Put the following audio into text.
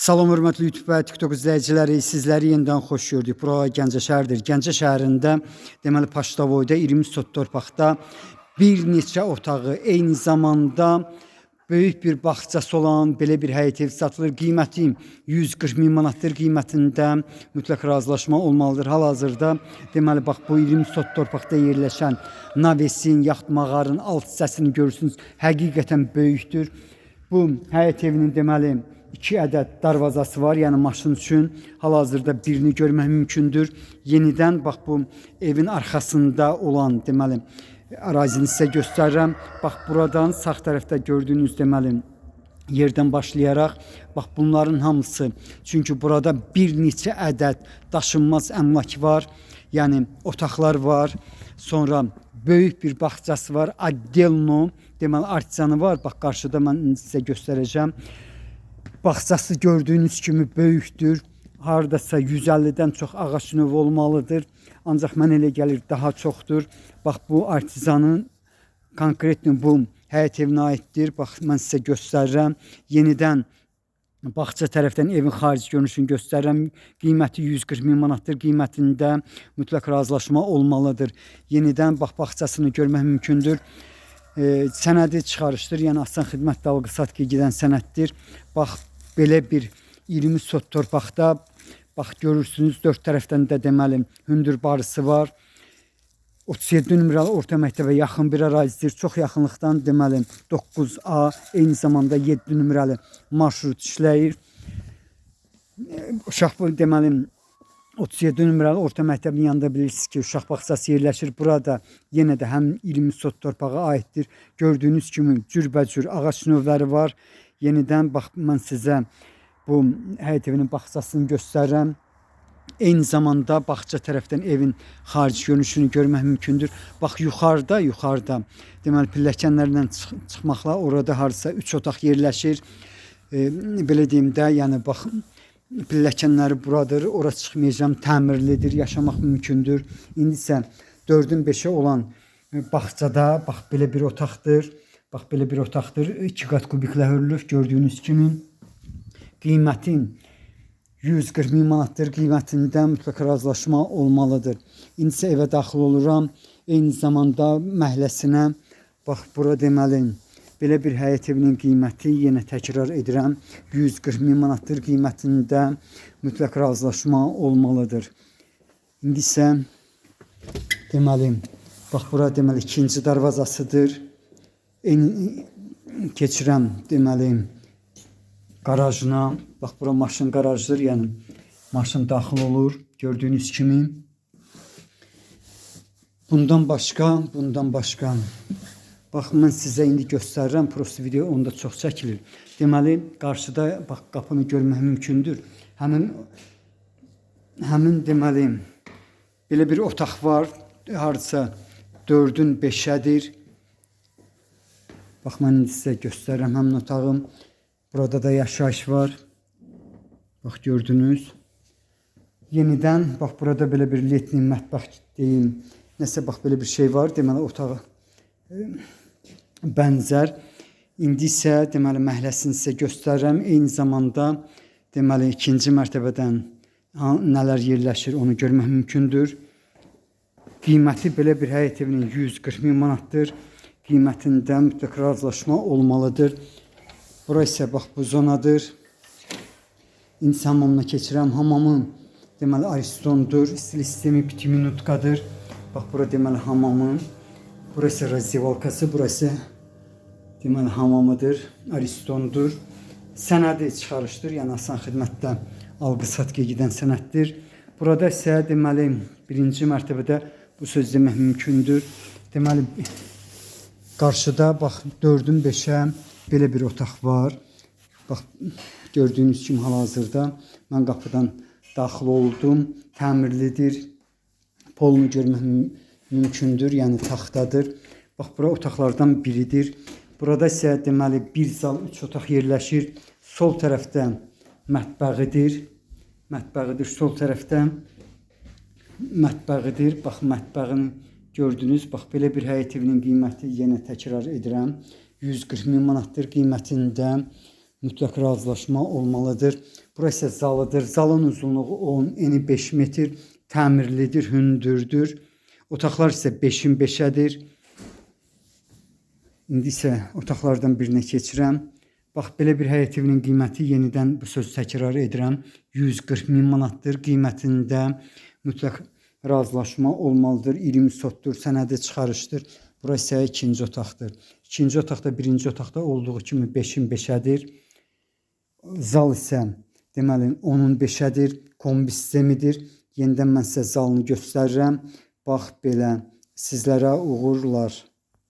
Salam hörmətli YouTube və TikTok izləyiciləri, sizləri yenidən xoş gördük. Bura Gəncə şəhərdir. Gəncə şəhərində, deməli Paşdavoyda 20 sot torpaqda bir neçə otağı, eyni zamanda böyük bir bağçası olan belə bir həyət ev satılır. Qiyməti 140 min manatdır qiymətində, mütləq razılaşma olmalıdır. Hal-hazırda deməli bax bu 20 sot torpaqda yerləşən navesin, yaxud mağarın alt hissəsini görürsünüz. Həqiqətən böyükdür. Bu həyət evinin deməli 2 ədəd darvazası var, yəni maşın üçün. Hal-hazırda birini görmək mümkündür. Yenidən bax bu evin arxasında olan deməli ərazini sizə göstərirəm. Bax buradan sağ tərəfdə gördüyünüz deməli yerdən başlayaraq bax bunların hamısı, çünki burada bir neçə ədəd daşınmaz əmlak var. Yəni otaqlar var. Sonra böyük bir bağçası var. Addelno deməli artisanı var. Bax qarşıda mən indi sizə göstərəcəm. Bağçası gördüyünüz kimi böyükdür. Hardasa 150-dən çox ağac növü olmalıdır. Ancaq mən elə gəlir daha çoxdur. Bax bu artizanın konkretli bu həyət evinə aiddir. Bax mən sizə göstərirəm. Yenidən bağça tərəfdən evin xarici görünüşünü göstərirəm. Qiyməti 140 min manatdır. Qiymətində mütləq razılaşma olmalıdır. Yenidən bax bağçasını görmək mümkündür. Sənədi çıxarışdır. Yəni asan xidmət dalğı satqı gedən sənəddir. Bax belə bir 20 sot torpaqda bax görürsünüz, 4 tərəfdən də deməli hündür barısı var. 37 nömrəli orta məktəbə yaxın bir ərazidir. Çox yaxınlıqdan deməli 9A, eyni zamanda 7 nömrəli marşrut işləyir. Uşaq deməli 37 nömrəli orta məktəbin yanında bilirsiniz ki, uşaq bağçası yerləşir. Burada yenə də həm 20 sot torpağa aiddir. Gördüyünüz kimi cürbəcür ağac növləri var. Yenidən bax mən sizə bu həyət evinin bağçasını göstərirəm. Eyni zamanda bağça tərəfdən evin xarici görünüşünü görmək mümkündür. Bax yuxarıda deməli pilləkənlərlə çıxmaqla orada harasa 3 otaq yerləşir. Belə deyim də, yəni bax pilləkənləri buradır. Ora çıxmayacağım, təmirlidir, yaşamaq mümkündür. İndi isə 4-ün 5-i olan bağçada bax belə bir otaqdır. Bax belə bir otaqdır. 2 qat kubiklə hörülür gördüyünüz kimi. Qiymətin 140 min manatdır. Qiymətində mütləq razılaşma olmalıdır. İndi isə evə daxil oluram. Eyni zamanda məhəlləsinə bax bura deməli belə bir həyət evinin qiyməti, yenə təkrar edirəm, 140 min manatdır. Qiymətində mütləq razılaşma olmalıdır. İndi isə deməli bax bura deməli ikinci darvazasıdır. Keçirəm deməli qarajına. Bax bura maşın qarajdır, yəni maşın daxil olur gördüyünüz kimi. Bundan başqa bax mən sizə indi göstərirəm, prosto video onda çox çəkilir. Deməli qarşıda bax qapını görmək mümkündür. Həmin deməli belə bir otaq var. Hardasa 4-ün 5-ədir. Bax mən indi sizə göstərirəm həmin otağım. Burada da yaşayış var. Bax gördünüz. Yenidən bax burada belə bir letni mətbəx deyim. Nəsə bax belə bir şey var. Deməli otağı bənzər. İndi isə deməli məhləsini sizə göstərirəm. Eyni zamanda deməli ikinci mərtəbədən nələr yerləşir onu görmək mümkündür. Qiyməti belə bir həyət evinin 140 min manatdır. Qiymətində mütləq razılaşma olmalıdır. Bura isə bax bu zonadır. İndi hamamına keçirəm. Hamamın deməli aristondur. Stil sistemi 2 minutkadır. Bax bura deməli hamamın. Burası razdivalkası, burası deməli hamamıdır. Aristondur. Sənədi çıxarışdır. Yəni asan xidmətdə alqı satqı gedən sənəddir. Burada isə deməli birinci mərtəbədə bu söz demək mümkündür. Deməli qarşıda bax 4-ün 5-ə belə bir otaq var. Bax gördüyünüz kimi hal-hazırda mən qapıdan daxil oldum. Təmirlidir. Polunu görmək mümkündür, yəni taxtadır. Bax bura otaqlardan biridir. Burada isə deməli bir zal 3 otaq yerləşir. Sol tərəfdə mətbəxidir. Sol tərəfdə mətbəxidir. Bax mətbəxini gördünüz. Bax belə bir həyət evinin qiyməti yenə təkrar edirəm. 140 min manatdır. Qiymətində mütləq razılaşma olmalıdır. Burası zalıdır. Zalın uzunluğu 10, eni 5 metr, təmirlidir, hündürdür. Otaqlar isə 5-in 5-ədir. İndi isə otaqlardan birinə keçirəm. Bax, belə bir həyət evinin qiyməti, yenidən bu sözü təkrar edirəm, 140 min manatdır. Qiymətində mütləq razılaşma olmalıdır. 20 sotdur, sənədi çıxarışdır. Burası isə ikinci otaqdır. İkinci otaqda birinci otaqda olduğu kimi 5-in 5-ədir. Zal isə deməli 10-un 5-ədir. Kombi sistemidir. Yenidən mən sizə zalını göstərirəm. Bax belə, sizlərə uğurlar.